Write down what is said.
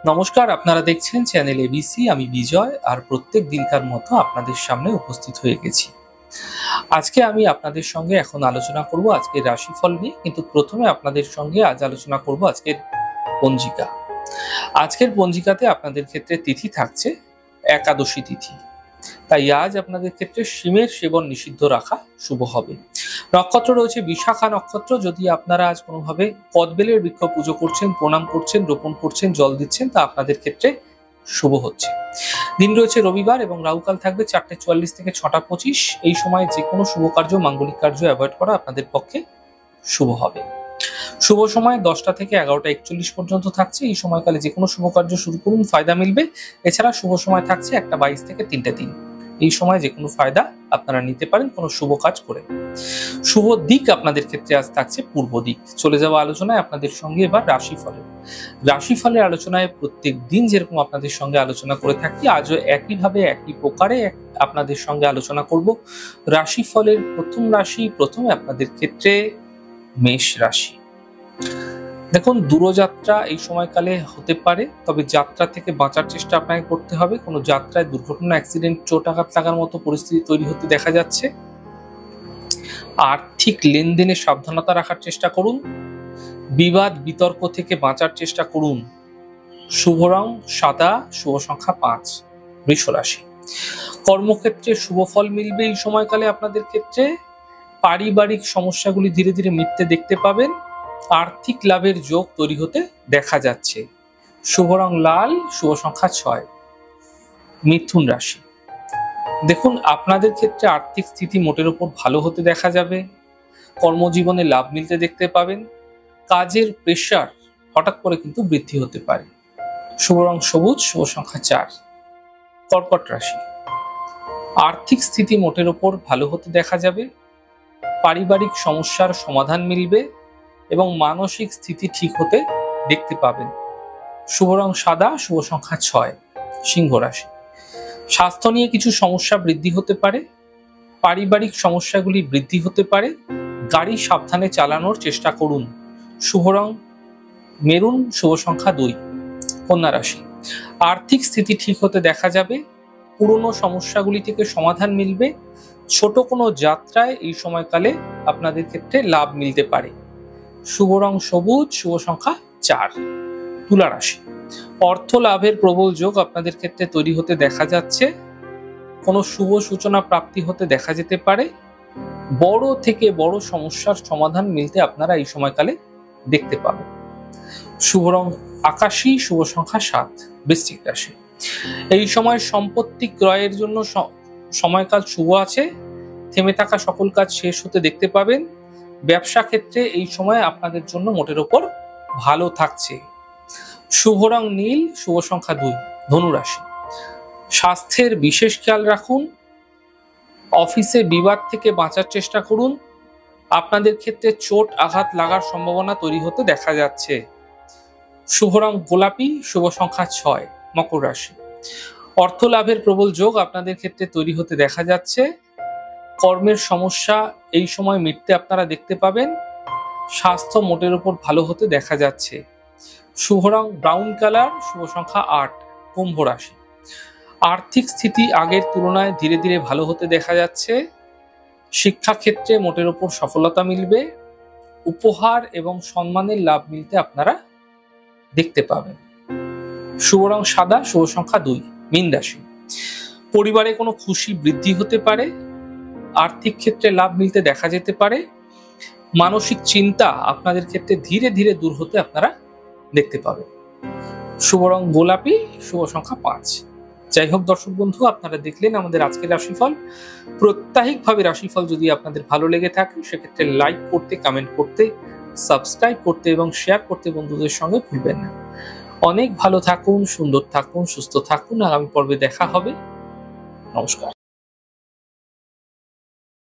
নমস্কার, আপনারা দেখছেন চ্যানেল এবিসি। আমি বিজয়, আর প্রত্যেক দিনকার মতো আপনাদের সামনে উপস্থিত হয়ে গেছি। আজকে আমি আপনাদের সঙ্গে এখন আলোচনা করব আজকের রাশিফল নিয়ে, কিন্তু প্রথমে আপনাদের সঙ্গে আজ আলোচনা করব আজকের পঞ্জিকা। আজকের পঞ্জিকাতে আপনাদের ক্ষেত্রে তিথি থাকছে একাদশী তিথি, তাই আজ আপনাদের ক্ষেত্রে শিমের সেবন নিষিদ্ধ রাখা শুভ হবে। নক্ষত্র রয়েছে বিশাখা নক্ষত্র। যদি আপনারা আজ কোনোভাবে কদবেলের বৃক্ষ পুজো করছেন, প্রণাম করছেন, রোপণ করছেন, জল দিচ্ছেন, তা আপনাদের ক্ষেত্রে শুভ হচ্ছে। দিন রয়েছে রবিবার এবং রাহুকাল থাকবে 4:44 থেকে 6:25। এই সময় যে কোনো শুভ কার্য, মাঙ্গলিক কার্য অ্যাভয়েড করা আপনাদের পক্ষে শুভ হবে। শুভ সময় 10টা থেকে 11টা 41 পর্যন্ত থাকছে। এই সময়কালে যে কোনো শুভ কার্য শুরু করুন, ফায়দা মিলবে। এছাড়া শুভ সময় থাকছে 1:22 থেকে 3:03। এই সময় যে কোনো ফায়দা আপনারা নিতে পারেন কোনো শুভ কাজ করে। শুভ দিক আপনাদের ক্ষেত্রে আজ থাকছে পূর্ব দিক। চলে যাওয়া আলোচনায় আপনাদের সঙ্গে এবার রাশিফলের আলোচনায় প্রত্যেক দিন যেরকম আপনাদের সঙ্গে আলোচনা করে থাকি, আজও একইভাবে একই প্রকারে আপনাদের সঙ্গে আলোচনা করব। রাশিফলের প্রথম রাশি, প্রথমে আপনাদের ক্ষেত্রে মেষ রাশি। দেখুন, দূরযাত্রা এই সময়কালে হতে পারে, তবে যাত্রা থেকে বাঁচার চেষ্টা আপনাকে করতে হবে। কোনো যাত্রায় দুর্ঘটনা, অ্যাক্সিডেন্ট, চোট আঘাত লাগার মতো পরিস্থিতি তৈরি হতে দেখা যাচ্ছে। আর্থিক লেনদেনে সাবধানতা রাখার চেষ্টা করুন। বিবাদ বিতর্ক থেকে বাঁচার চেষ্টা করুন। শুভ রং সাদা, শুভ সংখ্যা 5। বৃষ রাশি। কর্মক্ষেত্রে শুভ ফল মিলবে এই সময়কালে আপনাদের ক্ষেত্রে। পারিবারিক সমস্যাগুলি ধীরে ধীরে মিটতে দেখতে পাবেন। আর্থিক লাভের যোগ তৈরি হতে দেখা যাচ্ছে। শুভ রং লাল, শুভ সংখ্যা 6। মিথুন রাশি। দেখুন, আপনাদের ক্ষেত্রে আর্থিক স্থিতি মোটের উপর ভালো হতে দেখা যাবে। কর্মজীবনে লাভ মিলতে দেখতে পাবেন। কাজের প্রেশার হঠাৎ করে কিন্তু বৃদ্ধি হতে পারে। শুভ রং সবুজ, শুভ সংখ্যা 4। কর্কট রাশি। আর্থিক স্থিতি মোটের উপর ভালো হতে দেখা যাবে। পারিবারিক সমস্যার সমাধান মিলবে এবং মানসিক স্থিতি ঠিক হতে দেখতে পাবেন। শুভ রং সাদা, শুভ সংখ্যা 6। সিংহ রাশি। স্বাস্থ্য নিয়ে কিছু সমস্যা বৃদ্ধি হতে পারে। পারিবারিক সমস্যাগুলি বৃদ্ধি হতে পারে। গাড়ি সাবধানে চালানোর চেষ্টা করুন। শুভ রং মেরুন, শুভ সংখ্যা 2। কন্যা রাশি। আর্থিক স্থিতি ঠিক হতে দেখা যাবে। পুরনো সমস্যাগুলি থেকে সমাধান মিলবে। ছোট কোনো যাত্রায় এই সময়কালে আপনাদের ক্ষেত্রে লাভ মিলতে পারে। শুভ রং সবুজ, শুভ সংখ্যা 4। তুলা রাশি। অর্থ লাভের প্রবল যোগ আপনাদের ক্ষেত্রে তৈরি হতে দেখা যাচ্ছে। কোনো শুভ সূচনা প্রাপ্তি হতে দেখা যেতে পারে। বড় থেকে বড় সমস্যার সমাধান মিলতে আপনারা এই সময়কালে দেখতে পাবেন। শুভ রং আকাশী, শুভ সংখ্যা 7। বৃশ্চিক রাশি। এই সময় সম্পত্তি ক্রয়ের জন্য সময়কাল শুভ আছে। থেমে থাকা সকল কাজ শেষ হতে দেখতে পাবেন। ব্যবসা ক্ষেত্রে এই সময় আপনাদের জন্য মোটের ওপর ভালো থাকছে। শুভ রং নীল, শুভ সংখ্যা 2। ধনু রাশি। স্বাস্থ্যের বিশেষ খেয়াল রাখুন। অফিসে বিবাদ থেকে বাঁচার চেষ্টা করুন। আপনাদের ক্ষেত্রে চোট আঘাত লাগার সম্ভাবনা তৈরি হতে দেখা যাচ্ছে। শুভ রং গোলাপি, শুভ সংখ্যা 6। মকর রাশি। অর্থ লাভের প্রবল যোগ আপনাদের ক্ষেত্রে তৈরি হতে দেখা যাচ্ছে। কর্মের সমস্যা এই সময় মিটতে আপনারা দেখতে পাবেন। স্বাস্থ্য মোটের উপর ভালো হতে দেখা যাচ্ছে। শুভ রং ব্রাউন কালার, শুভ সংখ্যা 8। কুম্ভ রাশি। আর্থিক স্থিতি আগের তুলনায় ধীরে ধীরে ভালো হতে দেখা যাচ্ছে। শিক্ষা ক্ষেত্রে মোটের উপর সফলতা মিলবে। উপহার এবং সম্মানের লাভ মিলতে আপনারা দেখতে পাবেন। শুভ রং সাদা, শুভ সংখ্যা 2। মীন রাশি। পরিবারে কোনো খুশি বৃদ্ধি হতে পারে। আর্থিক ক্ষেত্রে লাভ মিলতে দেখা যেতে পারে। মানসিক চিন্তা আপনাদের ক্ষেত্রে ধীরে ধীরে দূর হতে আপনারা দেখতে পাবেন। শুভ রং গোলাপি, শুভ সংখ্যা 5। যাই হোক দর্শক বন্ধু, আপনারা দেখলেন আমাদের আজকের রাশিফল। প্রত্যাহিকভাবে রাশিফল যদি আপনাদের ভালো লেগে থাকে, সেক্ষেত্রে লাইক করতে, কমেন্ট করতে, সাবস্ক্রাইব করতে এবং শেয়ার করতে বন্ধুদের সঙ্গে ভুলবেন না। অনেক ভালো থাকুন, সুন্দর থাকুন, সুস্থ থাকুন। আগামী পর্বে দেখা হবে। নমস্কার।